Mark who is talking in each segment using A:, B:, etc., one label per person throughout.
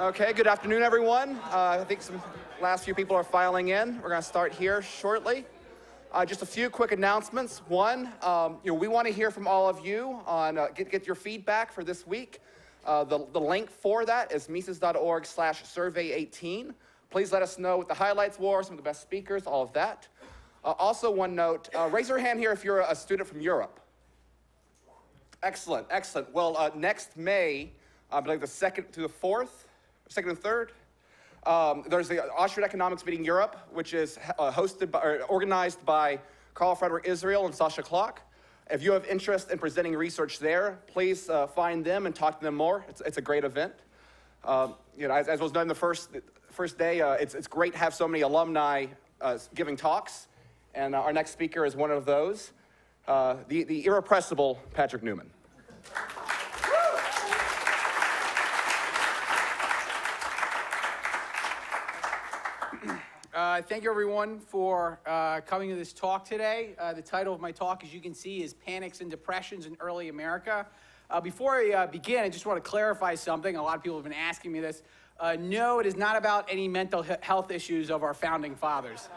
A: Okay, good afternoon, everyone. I think some last few people are filing in. We're going to start here shortly. Just a few quick announcements. One, we want to hear from all of you on get your feedback for this week. The link for that is Mises.org/survey18. Please let us know what the highlights were, some of the best speakers, all of that. Also, one note, raise your hand here if you're a student from Europe. Excellent, excellent. Well, next May, I believe the 2nd to the 4th, 2nd and 3rd, there's the Austrian Economics Meeting Europe, which is hosted by, or organized by Carl Frederick Israel and Sasha Klock. If you have interest in presenting research there, please find them and talk to them more. It's a great event. As was done the first day, it's great to have so many alumni giving talks, and our next speaker is one of those, the irrepressible Patrick Newman.
B: Thank you, everyone, for coming to this talk today. The title of my talk, as you can see, is Panics and Depressions in Early America. Before I begin, I just want to clarify something. A lot of people have been asking me this. No, it is not about any mental health issues of our founding fathers.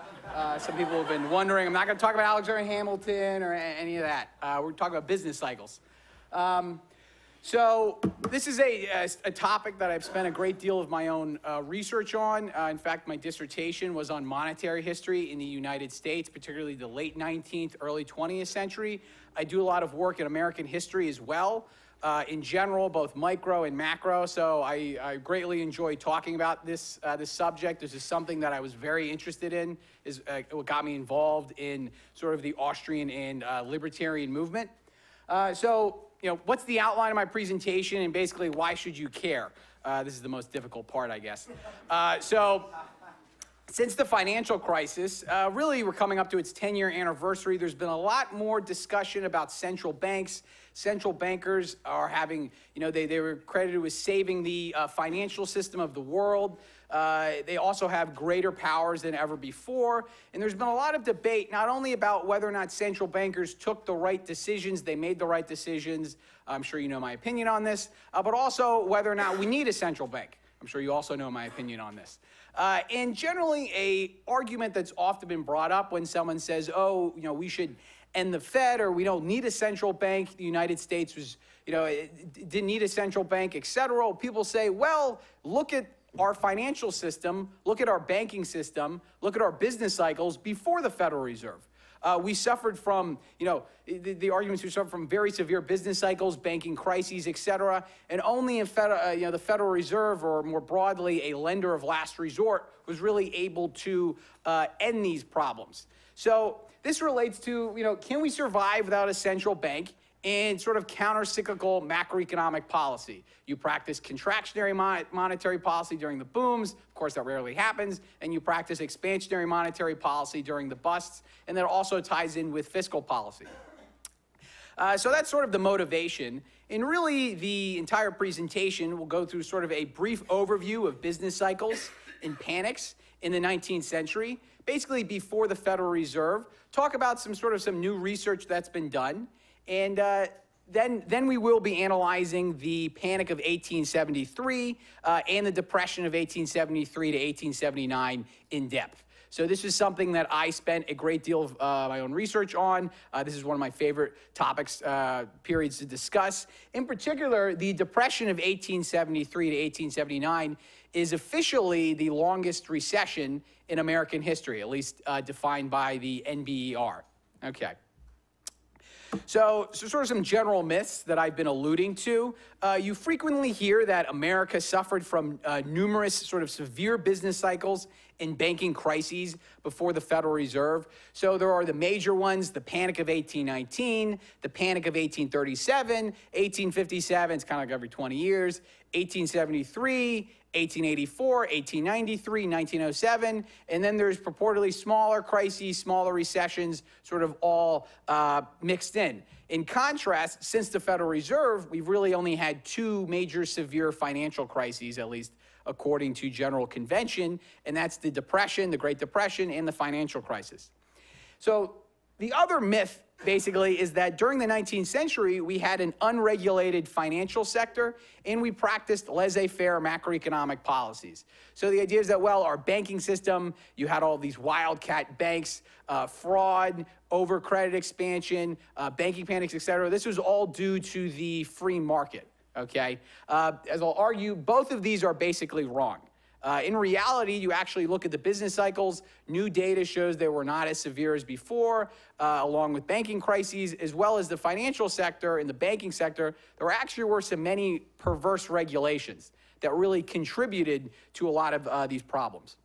B: Some people have been wondering. I'm not going to talk about Alexander Hamilton or any of that. We're talking about business cycles. So this is a topic that I've spent a great deal of my own research on. In fact, my dissertation was on monetary history in the United States, particularly the late 19th, early 20th century. I do a lot of work in American history as well, in general, both micro and macro. So I greatly enjoy talking about this subject. This is something that I was very interested in, is what got me involved in sort of the Austrian and libertarian movement. What's the outline of my presentation, and basically why should you care? This is the most difficult part, I guess. Since the financial crisis, really we're coming up to its 10-year anniversary, there's been a lot more discussion about central banks. Central bankers are having, they were credited with saving the financial system of the world. They also have greater powers than ever before. And there's been a lot of debate, not only about whether or not central bankers took the right decisions, they made the right decisions. I'm sure you know my opinion on this, but also whether or not we need a central bank. I'm sure you also know my opinion on this. And generally, an argument that's often been brought up when someone says, oh, we should end the Fed, or we don't need a central bank. The United States was, it didn't need a central bank, et cetera. People say, well, look at our financial system, look at our banking system, look at our business cycles before the Federal Reserve. We suffered from, the arguments we suffered from very severe business cycles, banking crises, et cetera, and only in the Federal Reserve, or more broadly, a lender of last resort, was really able to end these problems. So this relates to, can we survive without a central bank and sort of counter-cyclical macroeconomic policy? You practice contractionary monetary policy during the booms. Of course, that rarely happens. And you practice expansionary monetary policy during the busts. And that also ties in with fiscal policy. So that's sort of the motivation. And really, the entire presentation will go through sort of a brief overview of business cycles and panics in the 19th century, basically before the Federal Reserve, talk about some new research that's been done. And then we will be analyzing the Panic of 1873 and the Depression of 1873 to 1879 in depth. So this is something that I spent a great deal of my own research on. This is one of my favorite topics, periods to discuss. In particular, the Depression of 1873 to 1879 is officially the longest recession in American history, at least defined by the NBER. Okay. So sort of some general myths that I've been alluding to. You frequently hear that America suffered from numerous sort of severe business cycles and banking crises before the Federal Reserve. So there are the major ones: the Panic of 1819, the Panic of 1837, 1857, it's kind of like every 20 years, 1873, 1884, 1893, 1907, and then there's purportedly smaller crises, smaller recessions, sort of all mixed in. In contrast, since the Federal Reserve, we've really only had two major severe financial crises, at least according to general convention, and that's the Depression, the Great Depression, and the financial crisis. So the other myth basically is that during the 19th century, we had an unregulated financial sector, and we practiced laissez-faire macroeconomic policies. So the idea is that, well, our banking system, you had all these wildcat banks, fraud, over-credit expansion, banking panics, et cetera. This was all due to the free market, okay? As I'll argue, both of these are basically wrong. In reality, you actually look at the business cycles, new data shows they were not as severe as before, along with banking crises, as well as the financial sector and the banking sector. There actually were many perverse regulations that really contributed to a lot of these problems.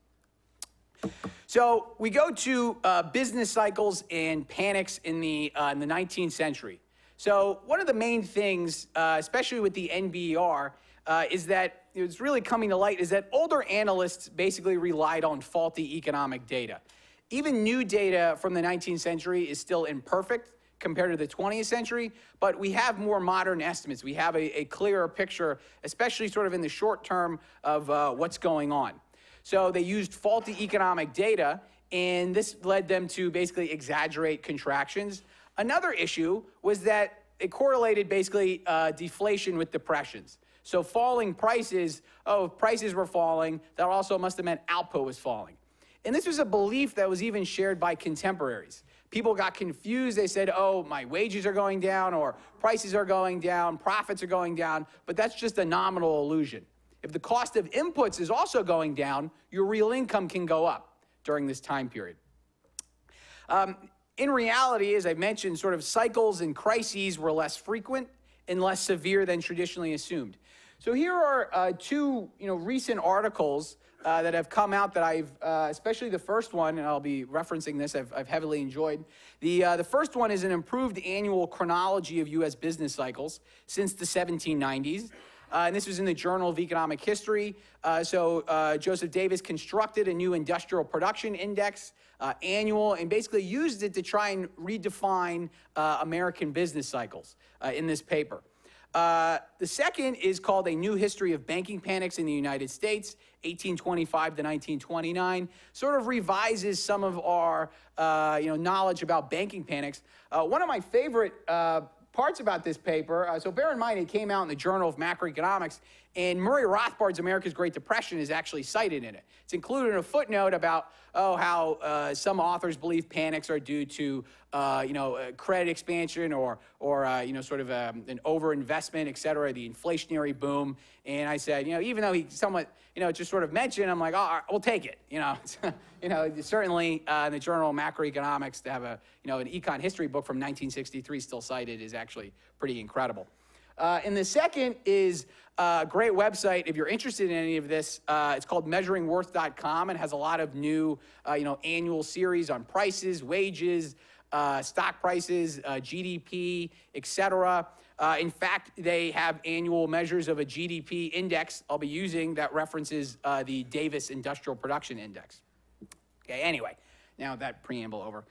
B: So we go to business cycles and panics in the 19th century. So one of the main things, especially with the NBER, is that it's really coming to light is that older analysts basically relied on faulty economic data. Even new data from the 19th century is still imperfect compared to the 20th century, but we have more modern estimates. We have a clearer picture, especially sort of in the short term of what's going on. So they used faulty economic data, and this led them to basically exaggerate contractions. Another issue was that it correlated basically deflation with depressions. So falling prices, if prices were falling, that also must have meant output was falling. And this was a belief that was even shared by contemporaries. People got confused. They said, oh, my wages are going down, or prices are going down, profits are going down, but that's just a nominal illusion. If the cost of inputs is also going down, your real income can go up during this time period. In reality, as I mentioned, sort of cycles and crises were less frequent and less severe than traditionally assumed. So here are two recent articles that have come out that I've, especially the first one, and I'll be referencing this, I've heavily enjoyed. The first one is an improved annual chronology of U.S. business cycles since the 1790s. And this was in the Journal of Economic History. Joseph Davis constructed a new industrial production index, annual, and basically used it to try and redefine American business cycles in this paper. The second is called A New History of Banking Panics in the United States, 1825 to 1929. Sort of revises some of our knowledge about banking panics. One of my favorite parts about this paper, so bear in mind it came out in the Journal of Macroeconomics, and Murray Rothbard's America's Great Depression is actually cited in it. It's included in a footnote about how some authors believe panics are due to credit expansion or sort of an overinvestment, et cetera, the inflationary boom. And I said, even though he somewhat just sort of mentioned, I'm like, oh, we'll take it. Certainly in the Journal of Macroeconomics to have an econ history book from 1963 still cited is actually pretty incredible. And the second is a great website if you're interested in any of this. It's called measuringworth.com. It has a lot of new annual series on prices, wages, stock prices, GDP, et cetera. In fact, they have annual measures of a GDP index I'll be using that references the Davis Industrial Production Index. Okay, anyway, now that preamble over.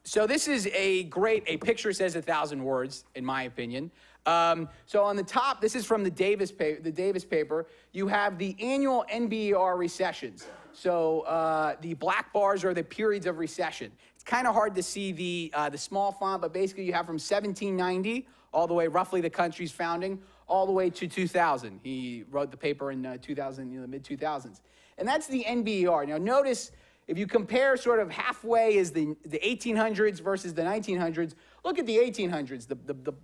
B: So this is a picture says 1,000 words, in my opinion. So on the top, this is from the Davis paper. You have the annual NBER recessions. So the black bars are the periods of recession. It's kind of hard to see the small font, but basically you have from 1790 all the way, roughly the country's founding, all the way to 2000. He wrote the paper in the mid-2000s. And that's the NBER. Now notice, if you compare sort of halfway is the 1800s versus the 1900s, look at the 1800s.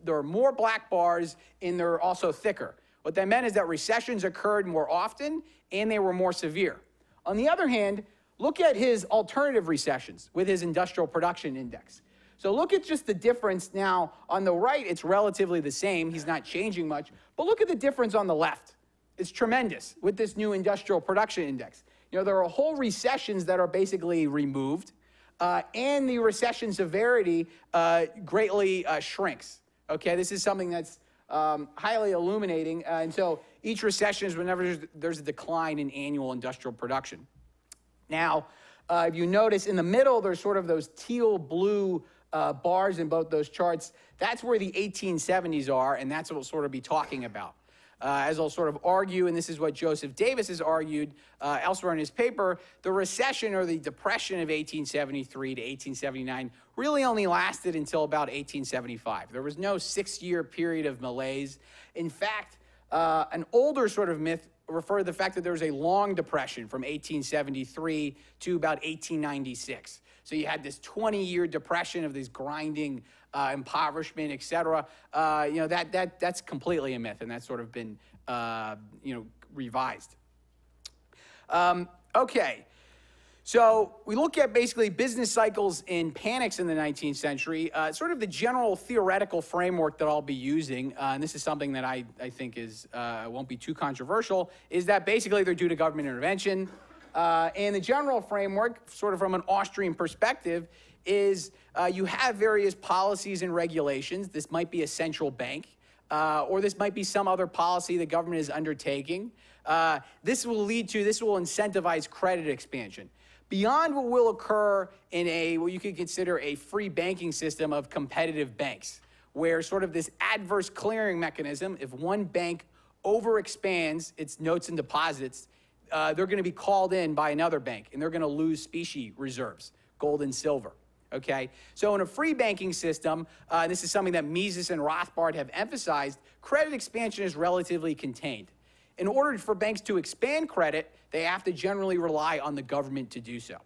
B: There are more black bars and they're also thicker. What that meant is that recessions occurred more often and they were more severe. On the other hand, look at his alternative recessions with his industrial production index. So look at just the difference now. On the right, it's relatively the same. He's not changing much. But look at the difference on the left. It's tremendous with this new industrial production index. There are whole recessions that are basically removed, and the recession severity greatly shrinks. Okay, this is something that's highly illuminating. And so each recession is whenever there's a decline in annual industrial production. Now, if you notice in the middle, there's sort of those teal-blue bars in both those charts. That's where the 1870s are, and that's what we'll sort of be talking about. As I'll sort of argue, and this is what Joseph Davis has argued elsewhere in his paper, the recession or the depression of 1873 to 1879 really only lasted until about 1875. There was no 6-year period of malaise. In fact, an older sort of myth referred to the fact that there was a long depression from 1873 to about 1896. So you had this 20-year depression of this grinding impoverishment, et cetera. That's completely a myth, and that's sort of been revised. Okay. So we look at basically business cycles in panics in the 19th century, sort of the general theoretical framework that I'll be using, and this is something that I think is won't be too controversial, is that basically they're due to government intervention. And the general framework, sort of from an Austrian perspective, is you have various policies and regulations. This might be a central bank, or this might be some other policy the government is undertaking. This will incentivize credit expansion. Beyond what will occur in what you could consider a free banking system of competitive banks, where sort of this adverse clearing mechanism, if one bank overexpands its notes and deposits, they're going to be called in by another bank, and they're going to lose specie reserves, gold and silver. Okay? So in a free banking system, this is something that Mises and Rothbard have emphasized, credit expansion is relatively contained. In order for banks to expand credit, they have to generally rely on the government to do so.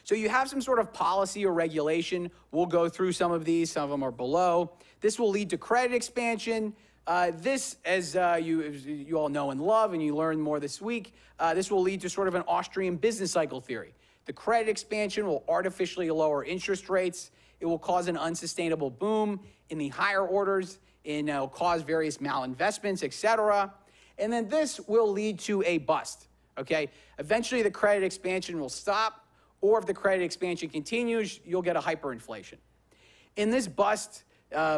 B: So you have some sort of policy or regulation. We'll go through some of these. Some of them are below. This will lead to credit expansion. This, as you all know and love, and you learn more this week, this will lead to sort of an Austrian business cycle theory. The credit expansion will artificially lower interest rates. It will cause an unsustainable boom in the higher orders, and it will cause various malinvestments, et cetera. And then this will lead to a bust, okay? Eventually, the credit expansion will stop, or if the credit expansion continues, you'll get a hyperinflation. In this bust,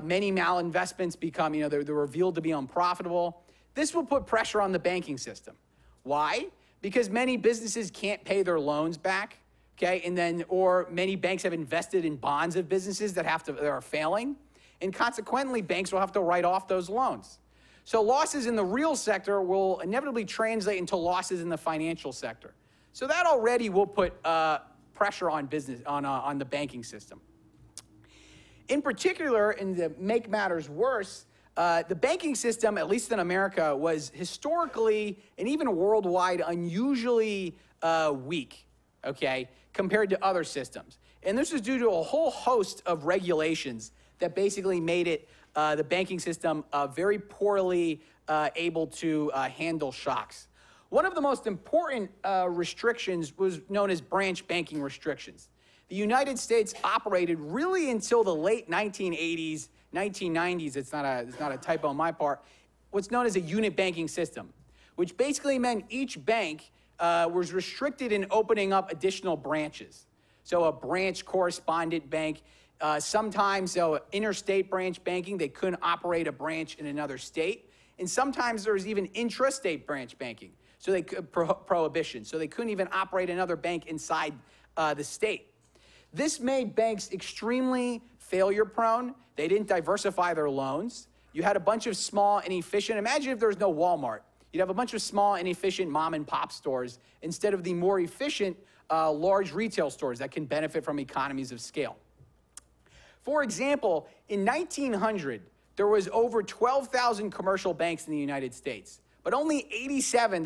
B: many malinvestments become, they're revealed to be unprofitable. This will put pressure on the banking system. Why? Because many businesses can't pay their loans back, okay? Or many banks have invested in bonds of businesses that are failing, and consequently, banks will have to write off those loans. So losses in the real sector will inevitably translate into losses in the financial sector. So that already will put pressure on business, on the banking system. In particular, and to make matters worse, the banking system, at least in America, was historically and even worldwide unusually weak, okay, compared to other systems. And this is due to a whole host of regulations that basically made it the banking system very poorly able to handle shocks. One of the most important restrictions was known as branch banking restrictions. The United States operated really until the late 1980s, 1990s, it's not a typo on my part, what's known as a unit banking system, which basically meant each bank was restricted in opening up additional branches. So a branch correspondent bank, sometimes interstate branch banking, they couldn't operate a branch in another state. And sometimes there was even intrastate branch banking, so they could prohibition. So they couldn't even operate another bank inside the state. This made banks extremely failure prone. They didn't diversify their loans. You had a bunch of small and efficient, imagine if there was no Walmart. You'd have a bunch of small and efficient mom and pop stores instead of the more efficient large retail stores that can benefit from economies of scale. For example, in 1900, there was over 12,000 commercial banks in the United States, but there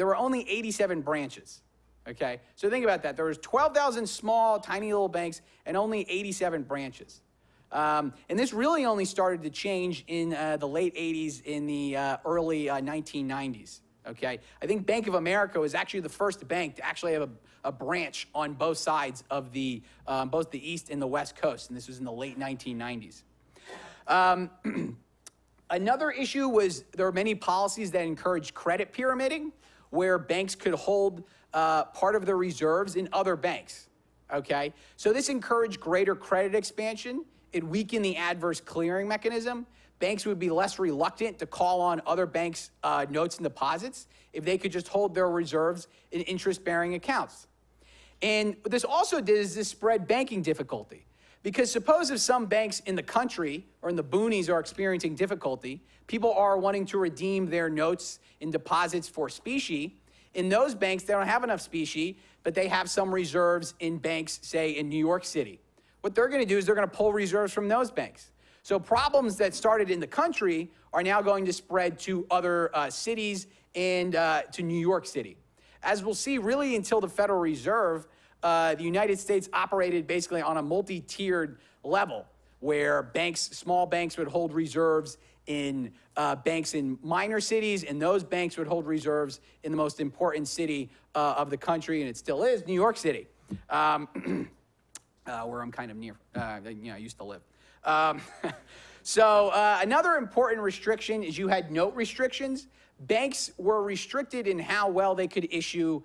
B: were only 87 branches, okay? So think about that. There was 12,000 small, tiny little banks and only 87 branches. And this really only started to change in the late 80s, in the early 1990s, okay? I think Bank of America was actually the first bank to actually have a branch on both sides of both the East and the West Coast, and this was in the late 1990s. Another issue was there were many policies that encouraged credit pyramiding, where banks could hold part of their reserves in other banks, okay? So this encouraged greater credit expansion. It weakened the adverse clearing mechanism. Banks would be less reluctant to call on other banks' notes and deposits if they could just hold their reserves in interest-bearing accounts. And what this also did is this spread banking difficulty. Because suppose if some banks in the country or in the boonies are experiencing difficulty, people are wanting to redeem their notes and deposits for specie. In those banks, they don't have enough specie, but they have some reserves in banks, say, in New York City. What they're going to do is they're going to pull reserves from those banks. So problems that started in the country are now going to spread to other cities and to New York City. As we'll see, really until the Federal Reserve, the United States operated basically on a multi-tiered level where small banks would hold reserves in banks in minor cities, and those banks would hold reserves in the most important city of the country, and it still is, New York City, where I'm kind of near, I used to live. So another important restriction is you had note restrictions. Banks were restricted in how well they could issue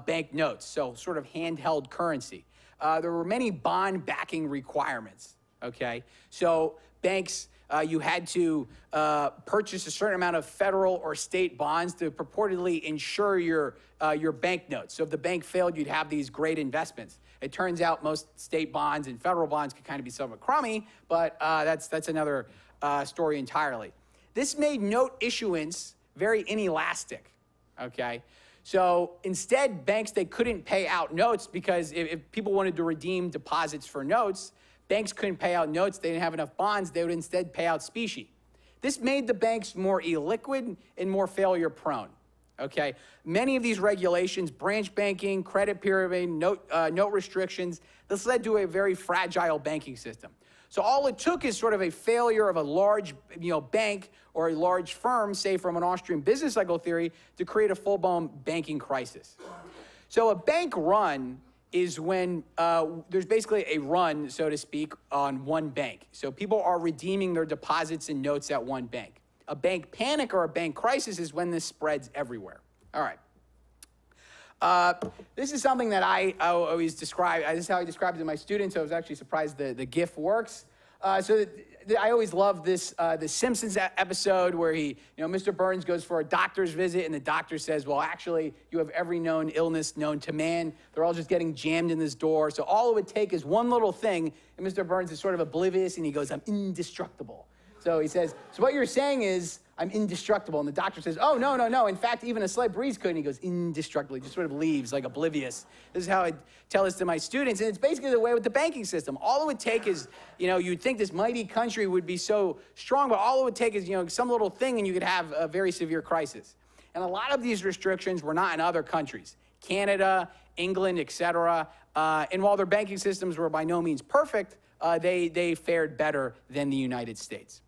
B: bank notes, so sort of handheld currency. There were many bond backing requirements, okay? So banks, you had to purchase a certain amount of federal or state bonds to purportedly insure your banknotes. So if the bank failed, you'd have these great investments. It turns out most state bonds and federal bonds could kind of be somewhat crummy, but that's another story entirely. This made note issuance very inelastic, okay? So instead, banks, they couldn't pay out notes because if people wanted to redeem deposits for notes, banks couldn't pay out notes, they didn't have enough bonds, they would instead pay out specie. This made the banks more illiquid and more failure prone, okay? Many of these regulations, branch banking, credit pyramid, note restrictions, this led to a very fragile banking system. So all it took is sort of a failure of a large bank or a large firm, say from an Austrian business cycle theory, to create a full-blown banking crisis. So a bank run is when there's basically a run, so to speak, on one bank. So people are redeeming their deposits and notes at one bank. A bank panic or a bank crisis is when this spreads everywhere. All right. This is something that I always describe. This is how I describe it to my students. So I was actually surprised the GIF works. I always love this the Simpsons episode where Mr. Burns goes for a doctor's visit and the doctor says, well, actually, you have every known illness known to man. They're all just getting jammed in this door. So all it would take is one little thing, and Mr. Burns is sort of oblivious, and he goes, I'm indestructible. So he says, so what you're saying is I'm indestructible. And the doctor says, oh, no, no, no. In fact, even a slight breeze could. And he goes, indestructible. He just sort of leaves, like oblivious. This is how I tell this to my students. And it's basically the way with the banking system. All it would take is, you'd think this mighty country would be so strong, but all it would take is, some little thing and you could have a very severe crisis. And a lot of these restrictions were not in other countries. Canada, England, et cetera. And while their banking systems were by no means perfect, they fared better than the United States.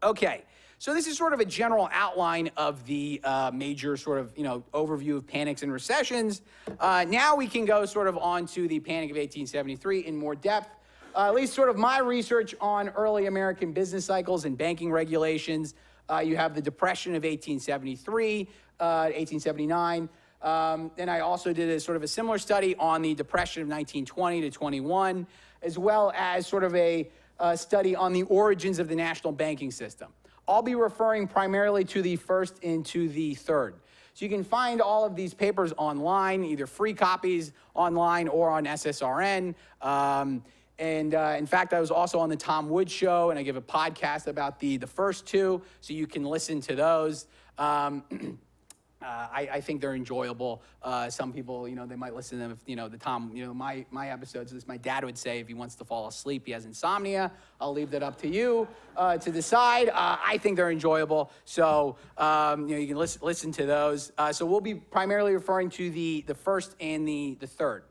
B: Okay, so this is sort of a general outline of the major sort of, overview of panics and recessions. Now we can go sort of on to the Panic of 1873 in more depth. At least sort of my research on early American business cycles and banking regulations. You have the Depression of 1873, 1879. And I also did a sort of a similar study on the Depression of 1920 to 21, as well as sort of a study on the origins of the national banking system. I'll be referring primarily to the first and to the third. So you can find all of these papers online, either free copies online or on SSRN. In fact, I was also on the Tom Woods Show, and I give a podcast about the first two, so you can listen to those. I think they're enjoyable. Some people, they might listen to them if, the Tom, my episodes, as my dad would say, if he wants to fall asleep, he has insomnia. I'll leave that up to you to decide. I think they're enjoyable. So, you can listen to those. So we'll be primarily referring to the first and the third.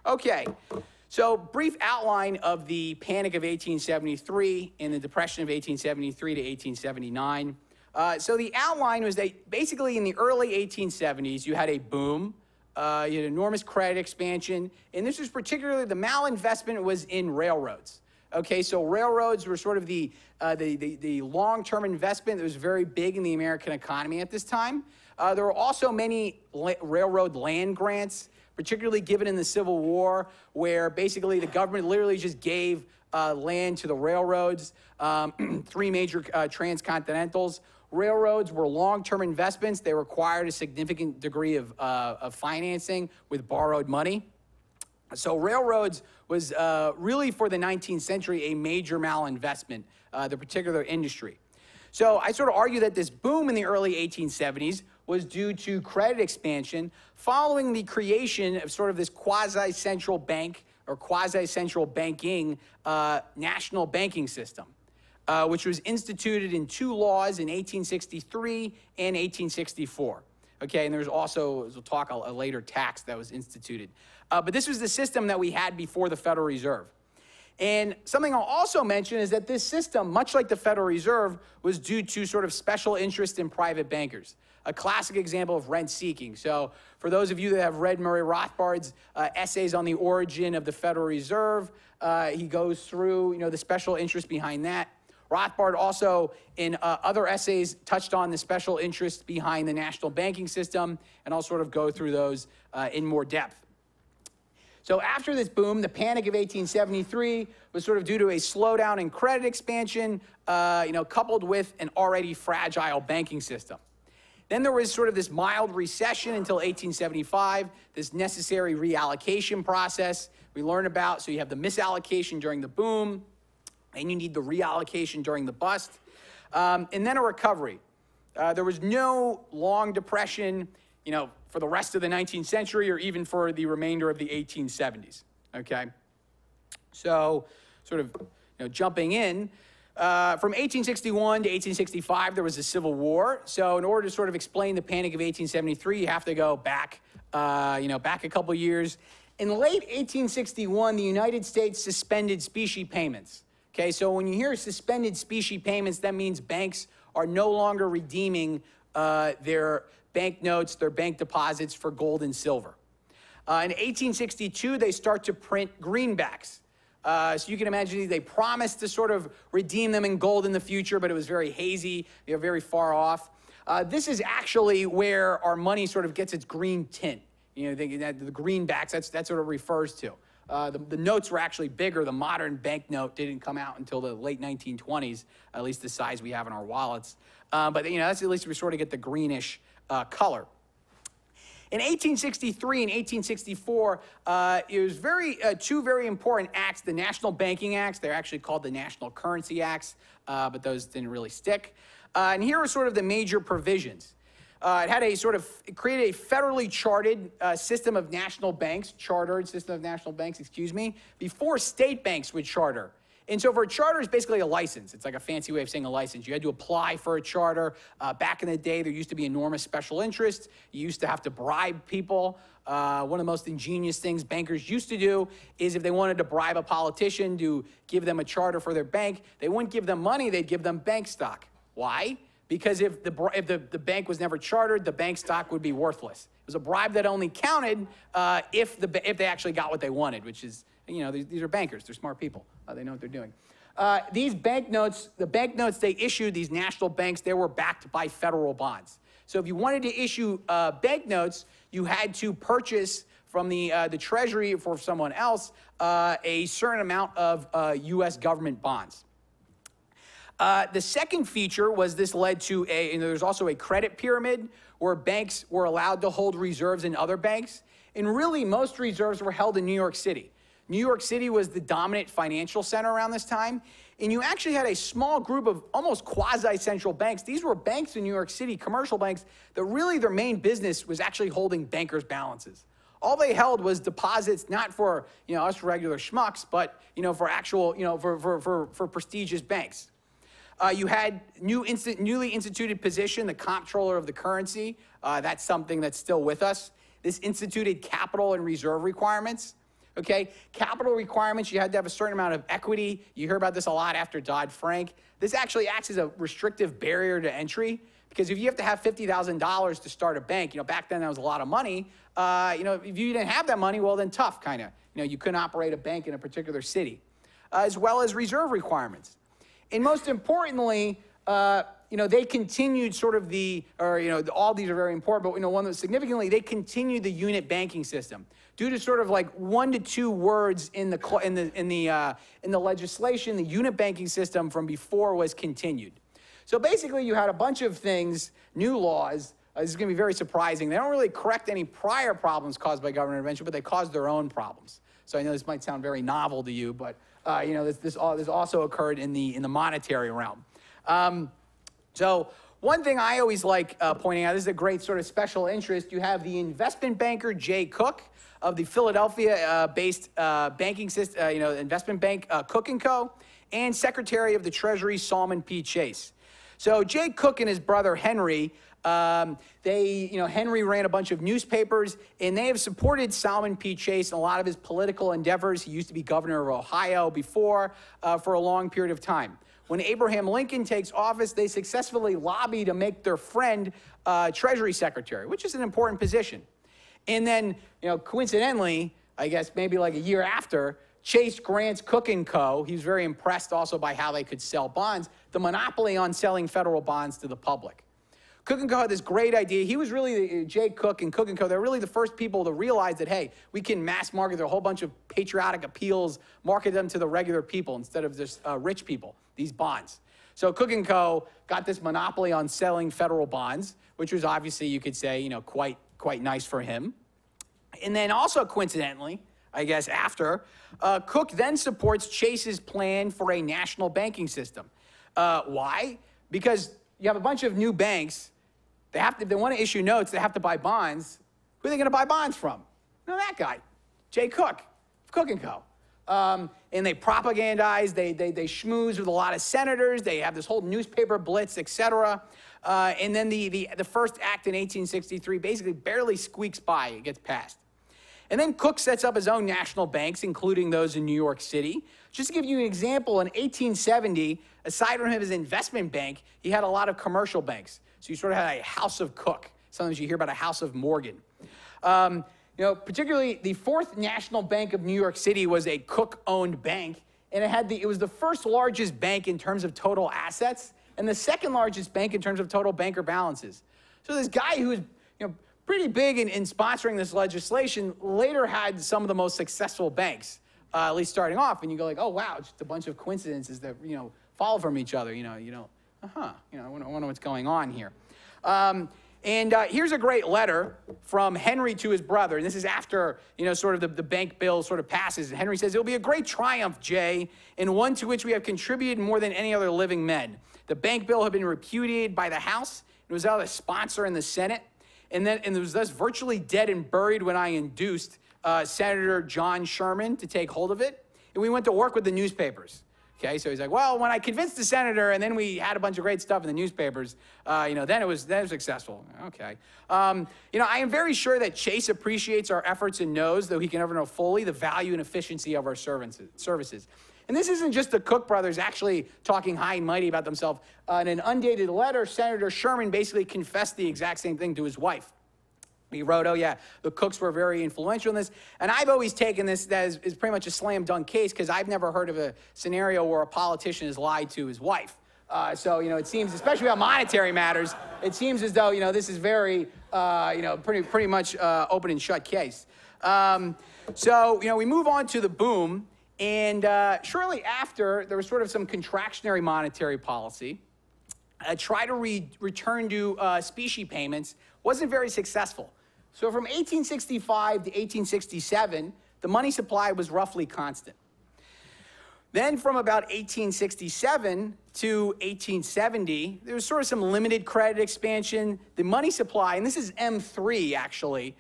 B: Okay. So brief outline of the Panic of 1873 and the Depression of 1873 to 1879. So the outline was that basically in the early 1870s, you had a boom, you had enormous credit expansion, and this was particularly, the malinvestment was in railroads. Okay, so railroads were sort of the long-term investment that was very big in the American economy at this time. There were also many railroad land grants, particularly given in the Civil War, where basically the government literally just gave land to the railroads, three major transcontinentals. Railroads were long-term investments. They required a significant degree of financing with borrowed money. So railroads was really, for the 19th century, a major malinvestment, the particular industry. So I sort of argue that this boom in the early 1870s was due to credit expansion following the creation of sort of this quasi-central bank or quasi-central banking national banking system, which was instituted in 2 laws in 1863 and 1864. Okay, and there's also, as we'll talk, a later tax that was instituted. But this was the system that we had before the Federal Reserve. And something I'll also mention is that this system, much like the Federal Reserve, was due to sort of special interest in private bankers. A classic example of rent-seeking. So for those of you that have read Murray Rothbard's essays on the origin of the Federal Reserve, he goes through, the special interest behind that. Rothbard also, in other essays, touched on the special interest behind the national banking system, and I'll sort of go through those in more depth. So after this boom, the Panic of 1873 was sort of due to a slowdown in credit expansion, coupled with an already fragile banking system. Then there was sort of this mild recession until 1875, this necessary reallocation process we learn about. So you have the misallocation during the boom, and you need the reallocation during the bust, and then a recovery. There was no long depression, for the rest of the 19th century or even for the remainder of the 1870s, okay? So sort of, jumping in, from 1861 to 1865, there was a Civil War. So in order to sort of explain the Panic of 1873, you have to go back, back a couple years. In late 1861, the United States suspended specie payments. Okay, so when you hear suspended specie payments, that means banks are no longer redeeming their banknotes, their bank deposits for gold and silver. In 1862, they start to print greenbacks. So you can imagine they promised to sort of redeem them in gold in the future, but it was very hazy, very far off. This is actually where our money sort of gets its green tint. The greenbacks, that's what it refers to. The notes were actually bigger. The modern banknote didn't come out until the late 1920s, at least the size we have in our wallets. But that's at least we sort of get the greenish color. In 1863 and 1864, it was two very important acts, the National Banking Acts. They're actually called the National Currency Acts, but those didn't really stick. And here are sort of the major provisions. It created a federally chartered system of national banks, before state banks would charter. And so for a charter, it's basically a license. It's like a fancy way of saying a license. You had to apply for a charter. Back in the day, there used to be enormous special interest. You used to have to bribe people. One of the most ingenious things bankers used to do is if they wanted to bribe a politician to give them a charter for their bank, they wouldn't give them money, they'd give them bank stock. Why? Because if the bank was never chartered, the bank stock would be worthless. It was a bribe that only counted if they actually got what they wanted, which is, these are bankers. They're smart people. They know what they're doing. These banknotes, the banknotes they issued, these national banks, they were backed by federal bonds. So if you wanted to issue banknotes, you had to purchase from the Treasury for someone else a certain amount of U.S. government bonds. The second feature was this led to there's also a credit pyramid where banks were allowed to hold reserves in other banks. And really, most reserves were held in New York City. New York City was the dominant financial center around this time. And you actually had a small group of almost quasi-central banks. These were banks in New York City, commercial banks, that really their main business was actually holding bankers' balances. All they held was deposits, not for us regular schmucks, but for actual for prestigious banks. You had newly instituted position, the comptroller of the currency. That's something that's still with us. This instituted capital and reserve requirements. Okay, capital requirements, you had to have a certain amount of equity. You hear about this a lot after Dodd-Frank. This actually acts as a restrictive barrier to entry because if you have to have $50,000 to start a bank, back then that was a lot of money. If you didn't have that money, well then tough, kind of. You couldn't operate a bank in a particular city, as well as reserve requirements. And most importantly, they continued sort of all these are very important, but one that significantly, they continued the unit banking system due to sort of like 1 to 2 words in the legislation. The unit banking system from before was continued. So basically, you had a bunch of things, new laws. This is going to be very surprising. They don't really correct any prior problems caused by government intervention, but they caused their own problems. So I know this might sound very novel to you, but this also occurred in the monetary realm. So one thing I always like pointing out, this is a great sort of special interest. You have the investment banker Jay Cook of the Philadelphia-based banking system, investment bank Cook & Co., and Secretary of the Treasury Salmon P. Chase. So Jay Cook and his brother Henry, Henry ran a bunch of newspapers, and they have supported Salmon P. Chase in a lot of his political endeavors. He used to be governor of Ohio before for a long period of time. When Abraham Lincoln takes office, they successfully lobby to make their friend Treasury Secretary, which is an important position. And then, coincidentally, I guess maybe like a year after, Chase grants Cook & Co., he was very impressed also by how they could sell bonds, the monopoly on selling federal bonds to the public. Cook & Co. had this great idea. He was really, Jay Cook and Cook & Co., they're really the first people to realize that, hey, we can mass market a whole bunch of patriotic appeals, market them to the regular people instead of just rich people, these bonds. So Cook & Co. got this monopoly on selling federal bonds, which was obviously, you could say, quite nice for him. And then also coincidentally, I guess after, Cook then supports Chase's plan for a national banking system. Why? Because you have a bunch of new banks. If they want to issue notes, they have to buy bonds. Who are they going to buy bonds from? No, that guy, Jay Cook, Cook & Co. And they propagandize, they schmooze with a lot of senators. They have this whole newspaper blitz, et cetera. And then the first act in 1863 basically barely squeaks by. It gets passed. And then Cook sets up his own national banks, including those in New York City. Just to give you an example, in 1870, aside from his investment bank, he had a lot of commercial banks. So you sort of had a House of Cook. Sometimes you hear about a House of Morgan. Particularly the Fourth National Bank of New York City was a Cook-owned bank, and it was the first largest bank in terms of total assets, and the second largest bank in terms of total banker balances. So this guy who was pretty big in sponsoring this legislation later had some of the most successful banks, at least starting off, and you go like, oh wow, just a bunch of coincidences that follow from each other. I wonder what's going on here. Here's a great letter from Henry to his brother, and this is after, sort of the bank bill sort of passes. And Henry says, "It'll be a great triumph, Jay, and one to which we have contributed more than any other living men. The bank bill had been repudiated by the House. It was without a sponsor in the Senate, and it was thus virtually dead and buried when I induced Senator John Sherman to take hold of it, and we went to work with the newspapers." Okay, so he's like, well, when I convinced the senator and then we had a bunch of great stuff in the newspapers, then it was successful. Okay. I am very sure that Chase appreciates our efforts and knows, though he can never know fully, the value and efficiency of our services. And this isn't just the Cook brothers actually talking high and mighty about themselves. In an undated letter, Senator Sherman basically confessed the exact same thing to his wife. He wrote, oh yeah, the Cooks were very influential in this. And I've always taken this as pretty much a slam dunk case because I've never heard of a scenario where a politician has lied to his wife. So, it seems, especially about monetary matters, it seems as though, this is very, pretty much open and shut case. We move on to the boom. And shortly after, there was sort of some contractionary monetary policy. Try to return to specie payments wasn't very successful. So from 1865 to 1867, the money supply was roughly constant. Then from about 1867 to 1870, there was sort of some limited credit expansion. The money supply, and this is M3 actually,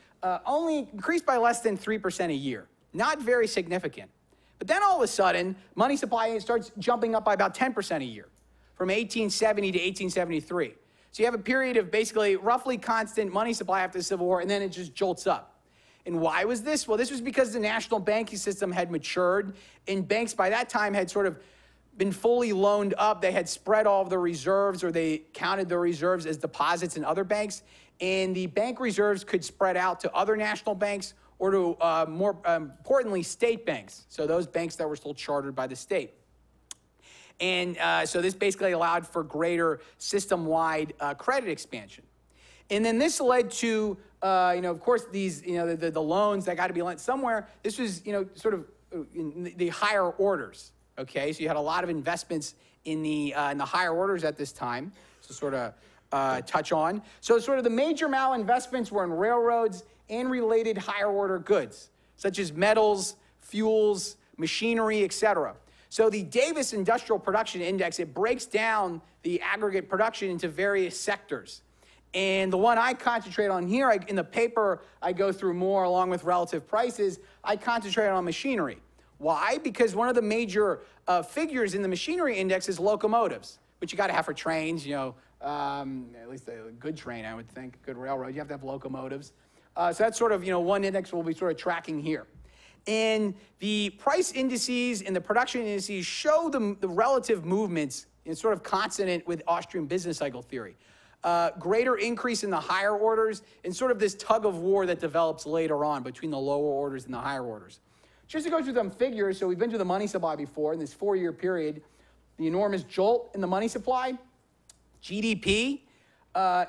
B: only increased by less than 3% a year. Not very significant. But then all of a sudden, money supply starts jumping up by about 10% a year from 1870 to 1873. So you have a period of basically roughly constant money supply after the Civil War, and then it just jolts up. And why was this? Well, this was because the national banking system had matured, and banks by that time had sort of been fully loaned up. They had spread all of the reserves, or they counted the reserves as deposits in other banks, and the bank reserves could spread out to other national banks or to, more importantly, state banks, so those banks that were still chartered by the state. And so this basically allowed for greater system-wide credit expansion. And then this led to, of course, these, the loans that got to be lent somewhere. This was, sort of in the higher orders, okay? So you had a lot of investments in the higher orders at this time, so sort of touch on. So sort of the major malinvestments were in railroads and related higher order goods, such as metals, fuels, machinery, et cetera. So the Davis Industrial Production Index, it breaks down the aggregate production into various sectors. And the one I concentrate on here, in the paper, I go through more along with relative prices. I concentrate on machinery. Why? Because one of the major figures in the machinery index is locomotives, which you got to have for trains, at least a good train, I would think, good railroad. You have to have locomotives. So that's sort of, one index we'll be sort of tracking here. And the price indices and the production indices show the relative movements in sort of consonant with Austrian business cycle theory. Greater increase in the higher orders and sort of this tug of war that develops later on between the lower orders and the higher orders. Just to go through some figures, so we've been through the money supply before in this 4-year period, the enormous jolt in the money supply, GDP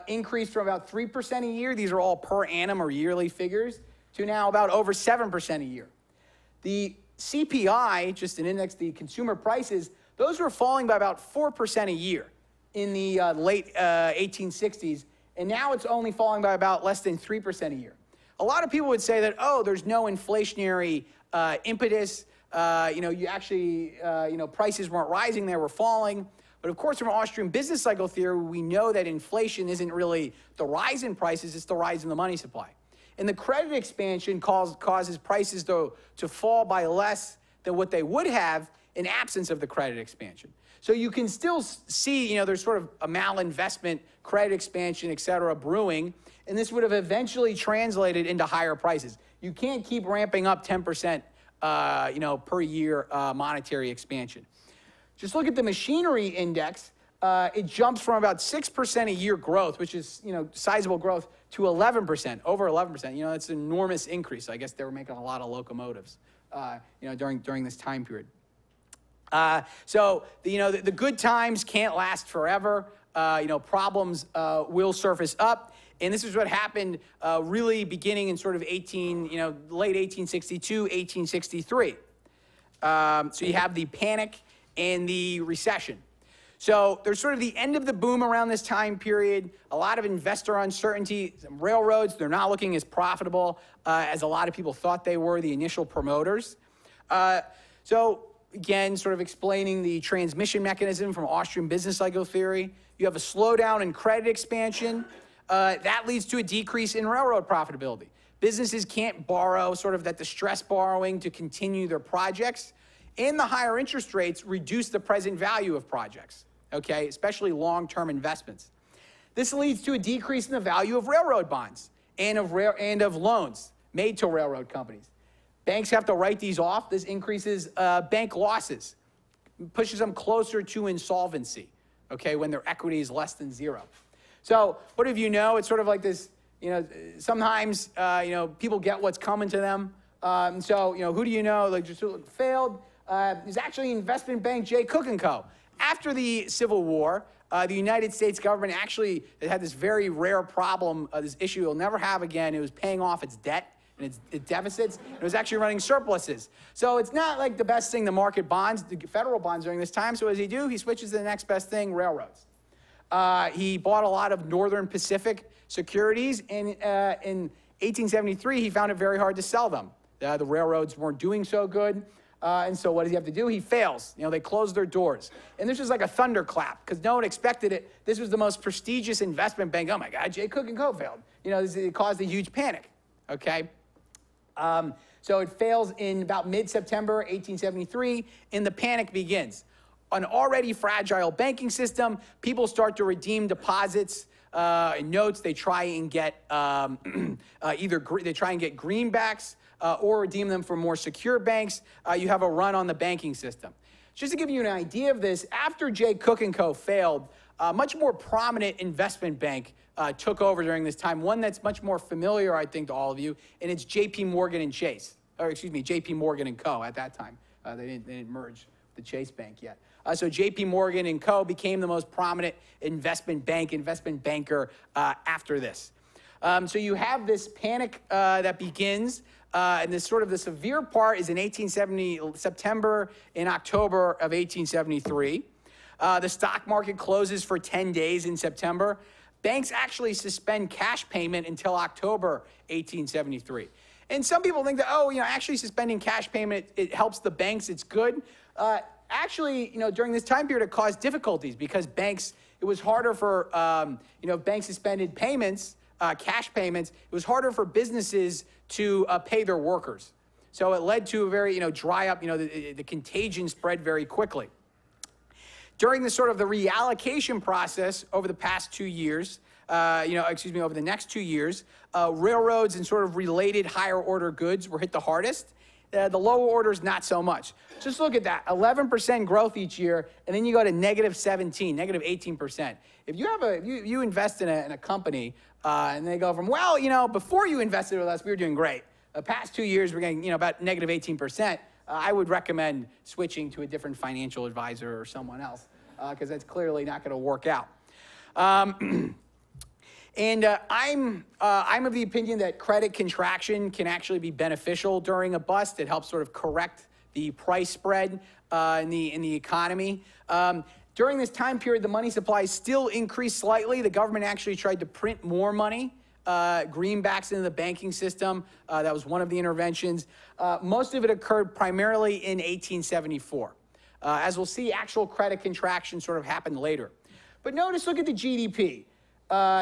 B: increased from about 3% a year, these are all per annum or yearly figures, to now about over 7% a year. The CPI, just an index, the consumer prices, those were falling by about 4% a year in the late 1860s, and now it's only falling by about less than 3% a year. A lot of people would say that, oh, there's no inflationary impetus, you actually, prices weren't rising, they were falling. But of course, from Austrian business cycle theory, we know that inflation isn't really the rise in prices, it's the rise in the money supply. And the credit expansion causes prices to fall by less than what they would have in absence of the credit expansion. So you can still see, there's sort of a malinvestment, credit expansion, et cetera, brewing, and this would have eventually translated into higher prices. You can't keep ramping up 10%, per year monetary expansion. Just look at the machinery index. It jumps from about 6% a year growth, which is, sizable growth, to 11%, over 11%. That's an enormous increase. I guess they were making a lot of locomotives, during this time period. So the good times can't last forever. Problems will surface up. And this is what happened really beginning in sort of late 1862, 1863. So you have the panic and the recession. So there's sort of the end of the boom around this time period, a lot of investor uncertainty. Railroads, they're not looking as profitable as a lot of people thought they were, the initial promoters. So again, sort of explaining the transmission mechanism from Austrian business cycle theory. You have a slowdown in credit expansion. That leads to a decrease in railroad profitability. Businesses can't borrow, sort of that distress borrowing to continue their projects. And the higher interest rates reduce the present value of projects, okay, especially long-term investments. This leads to a decrease in the value of railroad bonds and of loans made to railroad companies. Banks have to write these off. This increases bank losses, pushes them closer to insolvency, okay, when their equity is less than zero. So what if it's sort of like this, sometimes, people get what's coming to them. So, who do you know, like just failed? Is actually investment bank J. Cook & Co. After the Civil War, the United States government actually had this very rare problem, this issue it'll never have again. It was paying off its debt and its deficits. It was actually running surpluses. So it's not like the best thing to market bonds, the federal bonds during this time. So what does he do? He switches to the next best thing, railroads. He bought a lot of Northern Pacific securities, and in 1873, he found it very hard to sell them. The railroads weren't doing so good. And so what does he have to do? He fails. They close their doors. And this was like a thunderclap because no one expected it. This was the most prestigious investment bank. Oh my God, J. Cook & Co. failed. It caused a huge panic, okay? So it fails in about mid-September 1873, and the panic begins. An already fragile banking system, people start to redeem deposits and notes. They try and get they try and get greenbacks, or redeem them for more secure banks. You have a run on the banking system. Just to give you an idea of this, after J. Cook & Co. failed, a much more prominent investment bank took over during this time, one that's much more familiar, I think, to all of you, and it's J.P. Morgan & Chase, or excuse me, J.P. Morgan & Co. at that time. They didn't merge the Chase Bank yet. So J.P. Morgan & Co. became the most prominent investment banker after this. So you have this panic that begins, and this sort of the severe part is in September and October of 1873. The stock market closes for 10 days in September. Banks actually suspend cash payment until October 1873. And some people think that, oh, actually suspending cash payment, it helps the banks, it's good. Actually, during this time period, it caused difficulties because it was harder for, banks suspended payments, cash payments. It was harder for businesses to pay their workers. So it led to a very, dry up, the contagion spread very quickly. During the sort of the reallocation process over the past 2 years, over the next 2 years, railroads and sort of related higher order goods were hit the hardest. The lower orders, not so much. Just look at that, 11% growth each year, and then you go to -17, -18%. If you invest in a company, and they go from, well, before you invested with us, we were doing great. The past 2 years, we're getting, about -18%. I would recommend switching to a different financial advisor or someone else, because that's clearly not going to work out. I'm of the opinion that credit contraction can actually be beneficial during a bust. It helps sort of correct the price spread in the economy. During this time period, the money supply still increased slightly. The government actually tried to print more money, greenbacks into the banking system. That was one of the interventions. Most of it occurred primarily in 1874. As we'll see, actual credit contraction sort of happened later. But notice, look at the GDP.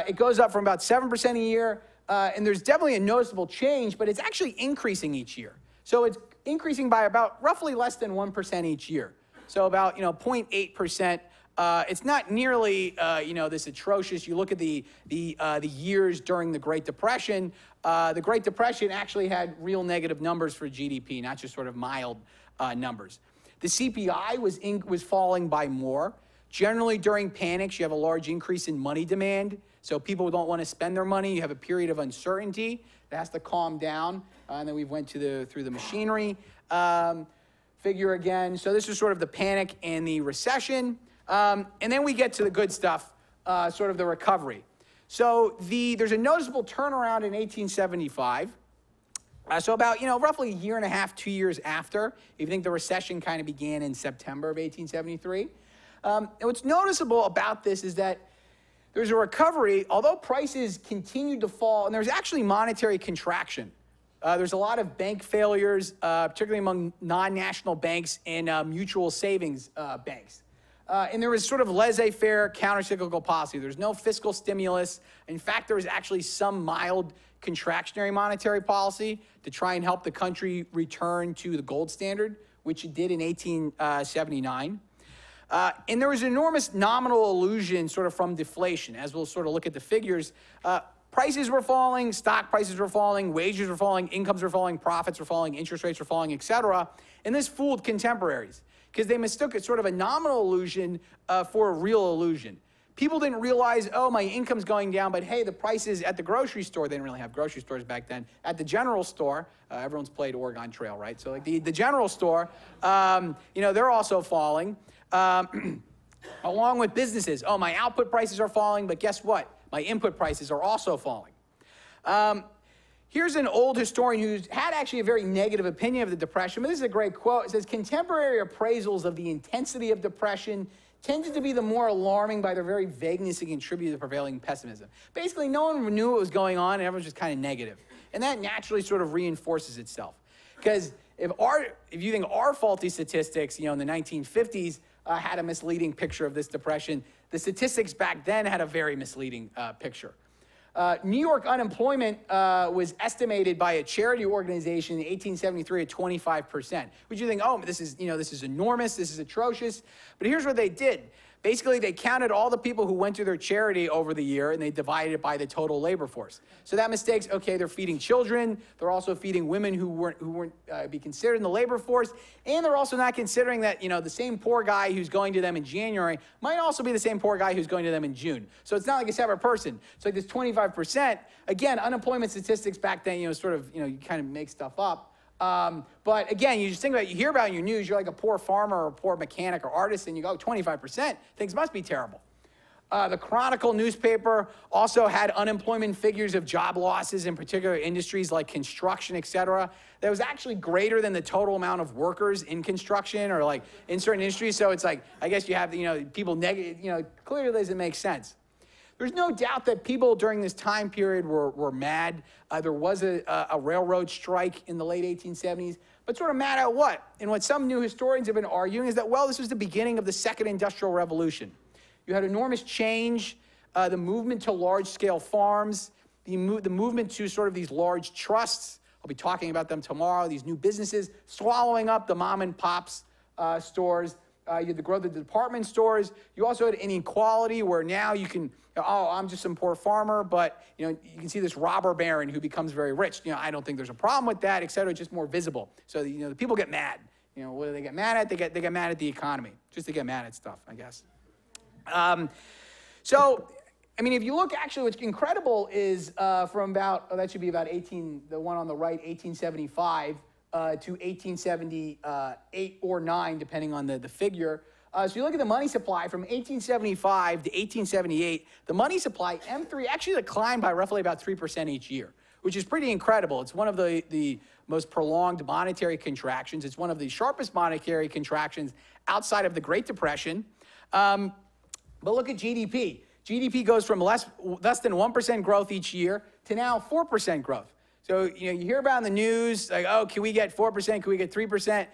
B: It goes up from about 7% a year, and there's definitely a noticeable change, but it's actually increasing each year. So it's increasing by about roughly less than 1% each year. So about 0.8%. It's not nearly this atrocious. You look at the years during the Great Depression. The Great Depression actually had real negative numbers for GDP, not just sort of mild numbers. The CPI was falling by more. Generally, during panics, you have a large increase in money demand. So people don't want to spend their money. You have a period of uncertainty that has to calm down. And then we went through the machinery figure again. So this is sort of the panic and the recession. And then we get to the good stuff, sort of the recovery. So there's a noticeable turnaround in 1875. So about, roughly a year and a half, 2 years after. You think the recession kind of began in September of 1873. And what's noticeable about this is that there's a recovery, although prices continued to fall, and there's actually monetary contraction. There's a lot of bank failures, particularly among non-national banks and mutual savings banks. And there was sort of laissez-faire countercyclical policy. There's no fiscal stimulus. In fact, there was actually some mild contractionary monetary policy to try and help the country return to the gold standard, which it did in 1879. And there was enormous nominal illusion sort of from deflation. As we'll sort of look at the figures, prices were falling, stock prices were falling, wages were falling, incomes were falling, profits were falling, interest rates were falling, et cetera. And this fooled contemporaries because they mistook it sort of a nominal illusion for a real illusion. People didn't realize, oh, my income's going down, but hey, the prices at the grocery store, they didn't really have grocery stores back then. At the general store, everyone's played Oregon Trail, right? So like the general store, they're also falling. Along with businesses. Oh, my output prices are falling, but guess what? My input prices are also falling. Here's an old historian who's had actually a very negative opinion of the Depression, but this is a great quote. It says, contemporary appraisals of the intensity of depression tended to be the more alarming by their very vagueness and contribute to the prevailing pessimism. Basically, no one knew what was going on, and everyone's just kind of negative. And that naturally sort of reinforces itself. Because if you think our faulty statistics, in the 1950s, had a misleading picture of this depression, the statistics back then had a very misleading picture. New York unemployment was estimated by a charity organization in 1873 at 25%. Which you think, oh, this is enormous, this is atrocious. But here's what they did. Basically, they counted all the people who went to their charity over the year, and they divided it by the total labor force. So that mistake's, okay, they're feeding children. They're also feeding women who weren't be considered in the labor force. And they're also not considering that, the same poor guy who's going to them in January might also be the same poor guy who's going to them in June. So it's not like a separate person. It's like this 25%. Again, unemployment statistics back then, you kind of make stuff up. But again, you just think about it, you hear about it in your news, you're like a poor farmer or a poor mechanic or artist, and you go, 25%, things must be terrible. The Chronicle newspaper also had unemployment figures of job losses in particular industries like construction, et cetera. That was actually greater than the total amount of workers in construction or like in certain industries. So it's like, I guess you have, people negative, clearly doesn't make sense. There's no doubt that people during this time period were mad. There was a railroad strike in the late 1870s, but sort of mad at what? And what some new historians have been arguing is that, well, this was the beginning of the Second Industrial Revolution. You had enormous change, the movement to large-scale farms, the movement to sort of these large trusts. I'll be talking about them tomorrow, these new businesses swallowing up the mom and pops stores. You had the growth of the department stores. You also had inequality where now you can, oh, I'm just some poor farmer, but you can see this robber baron who becomes very rich. I don't think there's a problem with that, et cetera. It's just more visible. So the people get mad. What do they get mad at? They get mad at the economy. Just to get mad at stuff, I guess. So, I mean, if you look, actually, what's incredible is from about, that should be about the one on the right, 1875 to 1878 or 9, depending on the figure. So you look at the money supply from 1875 to 1878, the money supply, M3, actually declined by roughly about 3% each year, which is pretty incredible. It's one of the most prolonged monetary contractions. It's one of the sharpest monetary contractions outside of the Great Depression. But look at GDP. GDP goes from less than 1% growth each year to now 4% growth. So, you hear about in the news, like, oh, can we get 4%? Can we get 3%?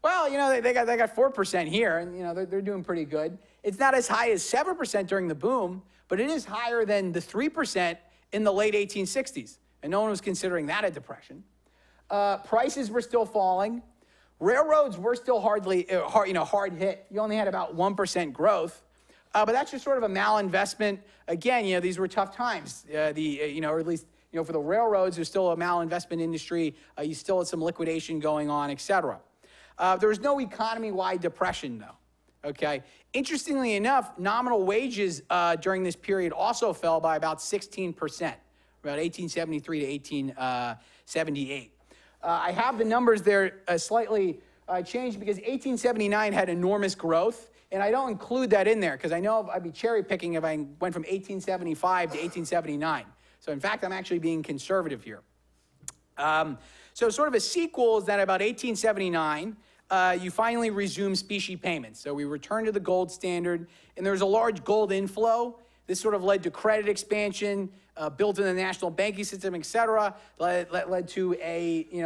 B: Well, they got 4% here, and, they're doing pretty good. It's not as high as 7% during the boom, but it is higher than the 3% in the late 1860s. And no one was considering that a depression. Prices were still falling. Railroads were still hard hit. You only had about 1% growth. But that's just sort of a malinvestment. Again, these were tough times. Or at least, for the railroads, there's still a malinvestment industry. You still had some liquidation going on, et cetera. There was no economy-wide depression, though. Okay. Interestingly enough, nominal wages during this period also fell by about 16%, about 1873 to 1878. I have the numbers there slightly changed because 1879 had enormous growth. And I don't include that in there because I know I'd be cherry picking if I went from 1875 to 1879. So in fact, I'm actually being conservative here. So sort of a sequel is that about 1879, you finally resume specie payments. So we return to the gold standard, and there's a large gold inflow. This sort of led to credit expansion, built in the national banking system, et cetera, led to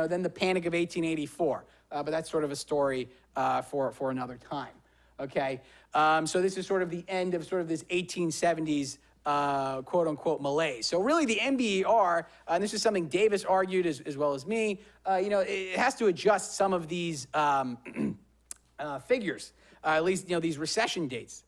B: then the Panic of 1884. But that's sort of a story for another time. Okay, so this is sort of the end of sort of this 1870s quote-unquote malaise. So really the MBER, and this is something Davis argued as well as me, it has to adjust some of these figures, at least these recession dates.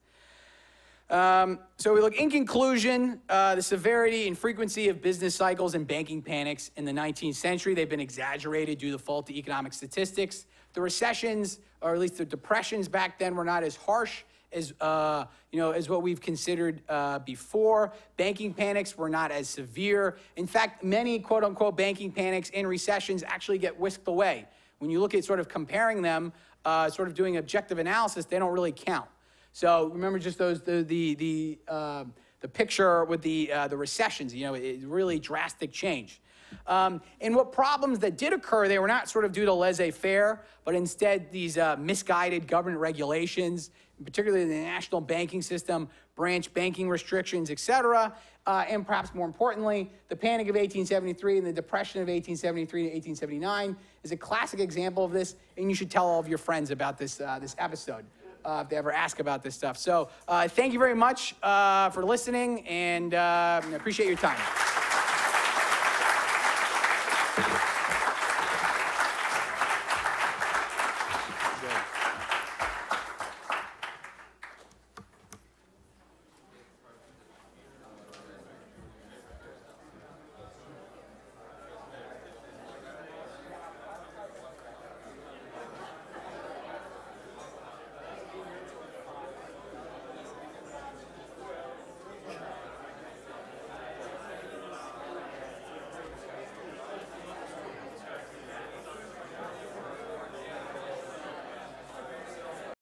B: So we look, in conclusion, the severity and frequency of business cycles and banking panics in the 19th century, they've been exaggerated due to faulty economic statistics. The recessions, or at least the depressions back then, were not as harsh as as what we've considered before. Banking panics were not as severe. In fact, many quote-unquote banking panics and recessions actually get whisked away. When you look at sort of comparing them, sort of doing objective analysis, they don't really count. So remember just those the picture with the recessions. It's really drastic change. And what problems that did occur, they were not sort of due to laissez-faire, but instead these misguided government regulations, particularly the national banking system, branch banking restrictions, et cetera. And perhaps more importantly, the Panic of 1873 and the Depression of 1873 to 1879 is a classic example of this, and you should tell all of your friends about this episode if they ever ask about this stuff. So thank you very much for listening, and I appreciate your time.